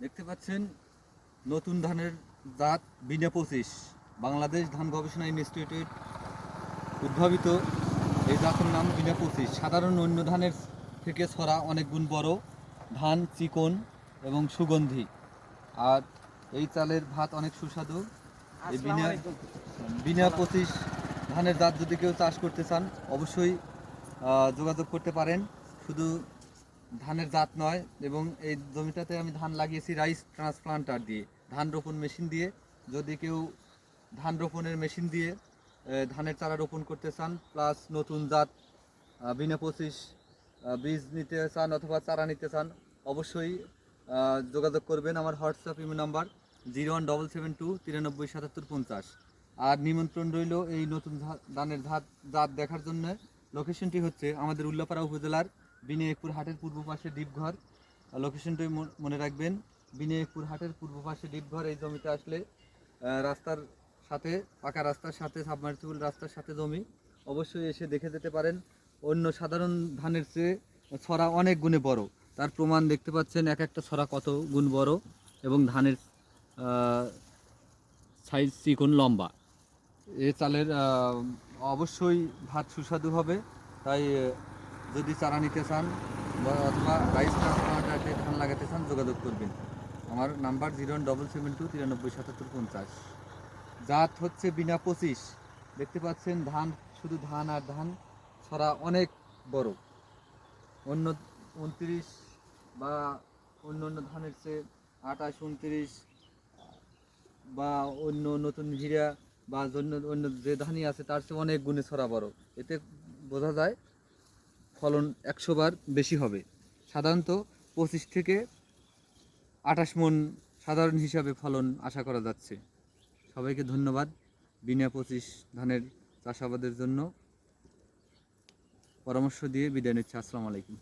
দেখতে পাচ্ছেন নতুন ধানের জাত বিনা 25 বাংলাদেশ ধান গবেষণা ইনস্টিটিউট উদ্ভাবিত এই জাতের নাম বিনা 25। সাধারণ অন্য ধানের থেকে ছড়া অনেক গুণ বড়, ধান চিকন এবং সুগন্ধি। আর এই চালের ভাত অনেক সুস্বাদু। এই বিনা বিনা 25 ধানের জাত যদি কেউ চাষ করতে চান অবশ্যই যোগাযোগ করতে পারেন। শুধু ধানের জাত নয়, এবং এই জমিটাতে আমি ধান লাগিয়েছি রাইস ট্রান্সপ্লান্টার দিয়ে, ধান রোপণ মেশিন দিয়ে। যদি কেউ ধান রোপণের মেশিন দিয়ে ধানের চারা রোপণ করতে চান, প্লাস নতুন জাত বিনা 25 বীজ নিতে চান অথবা চারা নিতে চান, অবশ্যই যোগাযোগ করবেন। আমার হোয়াটসঅ্যাপ ইমেল নাম্বার 01772 93 77 50। আর নিমন্ত্রণ রইল এই নতুন ধানের জাত দেখার জন্য। লোকেশনটি হচ্ছে আমাদের উল্লাপাড়া উপজেলার বিনায়কপুর হাটের পূর্ব পাশে ডিপঘর। লোকেশনটি মনে রাখবেন, বিনায়কপুর হাটের পূর্ব পাশে ডিপঘর। এই জমিতে আসলে রাস্তার সাথে, পাকা রাস্তার সাথে, সাবমার্সিবল রাস্তার সাথে জমি। অবশ্যই এসে দেখে যেতে পারেন। অন্য সাধারণ ধানের চেয়ে ছড়া অনেক গুণে বড়, তার প্রমাণ দেখতে পাচ্ছেন। এক একটা ছড়া কত গুণ বড়, এবং ধানের সাইজ চিকন লম্বা। এ চালের অবশ্যই ভাত সুস্বাদু হবে। তাই যদি চারা নিতে চান অথবা রাইস ট্রান্সপ্লান্টারে ধান লাগাতে চান, যোগাযোগ করবেন। আমার নাম্বার 01772 93 77 50। জাত হচ্ছে বিনা 25। দেখতে পাচ্ছেন ধান, শুধু ধান আর ধান, ছড়া অনেক বড়। অন্য 29 বা অন্য অন্য ধানের চেয়ে 28 29 বা অন্য নতুন হীরা বা অন্য যে ধানই আছে তার চেয়ে অনেক গুণে ছড়া বড়। এতে বোঝা যায় ফলন 100 বার বেশি হবে। সাধারণত 25 থেকে 28 মণ সাধারণ হিসাবে ফলন আশা করা যাচ্ছে। সবাইকে ধন্যবাদ বিনা 25 ধানের চাষাবাদের জন্য পরামর্শ দিয়ে বিদায় নিচ্ছি। আসসালামু আলাইকুম।